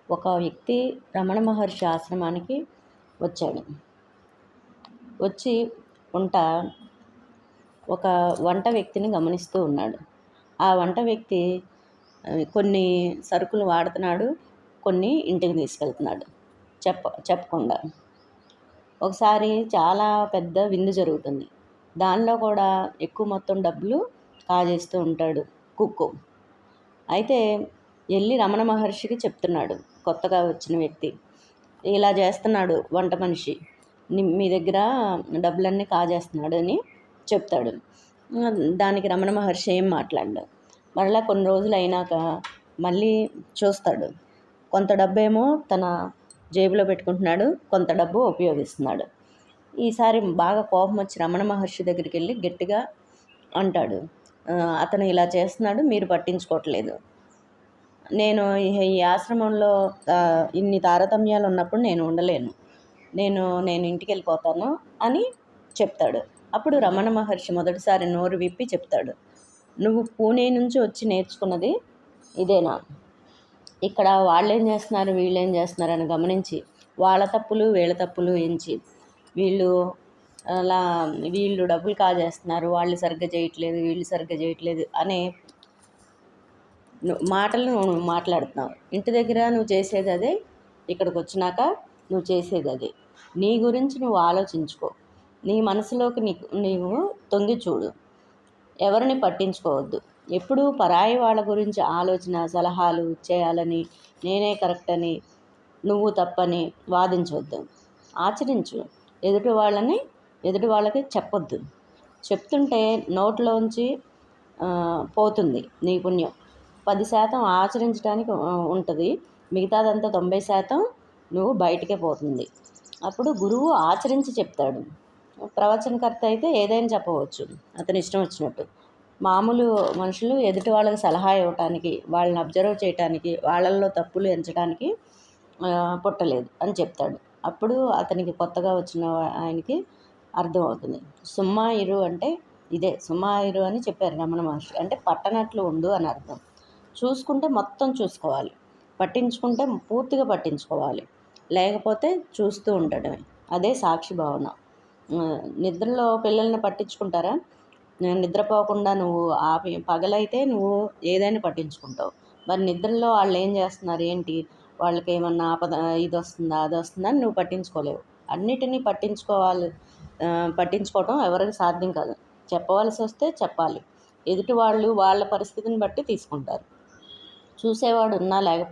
ఒక వ్యక్తి రమణ మహర్షి ఆశ్రమానికి వచ్చాడు. వచ్చి ఒక వంట వ్యక్తిని గమనిస్తూ ఉన్నాడు. ఆ వంట వ్యక్తి కొన్ని సరుకులు వాడుతున్నాడు, కొన్ని ఇంటికి తీసుకెళ్తున్నాడు చెప్పకుండా. ఒకసారి చాలా పెద్ద విందు జరుగుతుంది. దానిలో కూడా ఎక్కువ మొత్తం డబ్బులు కాజేస్తూ ఉంటాడు కుక్కు. అయితే వెళ్ళి రమణ మహర్షికి చెప్తున్నాడు కొత్తగా వచ్చిన వ్యక్తి, ఇలా చేస్తున్నాడు వంట మనిషి, మీ దగ్గర డబ్బులన్నీ కాజేస్తున్నాడు అని చెప్తాడు. దానికి రమణ మహర్షి ఏం మాట్లాడాడు. మరలా కొన్ని రోజులు అయినాక మళ్ళీ చూస్తాడు. కొంత డబ్బేమో తన జేబులో పెట్టుకుంటున్నాడు, కొంత డబ్బు ఉపయోగిస్తున్నాడు. ఈసారి బాగా కోపం వచ్చి రమణ మహర్షి దగ్గరికి వెళ్ళి గట్టిగా అంటాడు, అతను ఇలా చేస్తున్నాడు, మీరు పట్టించుకోవట్లేదు. నేను ఈ ఆశ్రమంలో ఇన్ని తారతమ్యాలు ఉన్నప్పుడు నేను ఉండలేను, నేను ఇంటికి వెళ్ళిపోతాను అని చెప్తాడు. అప్పుడు రమణ మహర్షి మొదటిసారి నోరు విప్పి చెప్తాడు, నువ్వు పూణే నుంచి వచ్చి నేర్చుకున్నది ఇదేనా? ఇక్కడ వాళ్ళేం చేస్తున్నారు వీళ్ళేం చేస్తున్నారు అని గమనించి వాళ్ళ తప్పులు వీళ్ళ తప్పులు ఎంచి వీళ్ళు డబ్బులు కాజేస్తున్నారు, వాళ్ళు సరిగ్గా చేయట్లేదు, వీళ్ళు సరిగ్గా చేయట్లేదు అనే మాటలు నువ్వు మాట్లాడుతున్నావు. ఇంటి దగ్గర నువ్వు చేసేది అదే, ఇక్కడికి వచ్చినాక నువ్వు చేసేది అదే. నీ గురించి నువ్వు ఆలోచించుకో, నీ మనసులోకి నీవు తొంగి చూడు, ఎవరిని పట్టించుకోవద్దు. ఎప్పుడూ పరాయి వాళ్ళ గురించి ఆలోచన సలహాలు చేయాలని, నేనే కరెక్ట్ అని, నువ్వు తప్పని వాదించవద్దు. ఆచరించు. ఎదుటి వాళ్ళకి చెప్పొద్దు. చెప్తుంటే నోట్లోంచి పోతుంది నీ పుణ్యం. 10% ఆచరించడానికి ఉంటుంది, మిగతాదంతా 90% నువ్వు బయటికే పోతుంది. అప్పుడు గురువు ఆచరించి చెప్తాడు. ప్రవచనకర్త అయితే ఏదైనా చెప్పవచ్చు అతని ఇష్టం వచ్చినట్టు. మామూలు మనుషులు ఎదుటి వాళ్ళకి సలహా ఇవ్వటానికి, వాళ్ళని అబ్జర్వ్ చేయటానికి, వాళ్ళల్లో తప్పులు ఎంచడానికి పుట్టలేదు అని చెప్తాడు. అప్పుడు అతనికి కొత్తగా వచ్చిన ఆయనకి అర్థమవుతుంది. సుమ్మా ఇరు అంటే ఇదే, సుమ్మా ఇరు అని చెప్పారు రమణ మహర్షి. అంటే పట్టనట్లు ఉండు అని అర్థం. చూసుకుంటే మొత్తం చూసుకోవాలి, పట్టించుకుంటే పూర్తిగా పట్టించుకోవాలి, లేకపోతే చూస్తూ ఉండడమే. అదే సాక్షి భావన. నిద్రలో పిల్లల్ని పట్టించుకుంటారా? నిద్రపోకుండా నువ్వు పగలైతే నువ్వు ఏదైనా పట్టించుకుంటావు, మరి నిద్రలో వాళ్ళు ఏం చేస్తున్నారు ఏంటి, వాళ్ళకి ఏమన్నా ఆపద, ఇది వస్తుందా అది వస్తుందా అని నువ్వు పట్టించుకోలేవు. అన్నిటినీ పట్టించుకోవటం ఎవరికి సాధ్యం కాదు. చెప్పవలసి వస్తే చెప్పాలి. ఎదుటి వాళ్ళు వాళ్ళ పరిస్థితిని బట్టి తీసుకుంటారు. చూసేవాడు ఉన్నా లేకపోయినా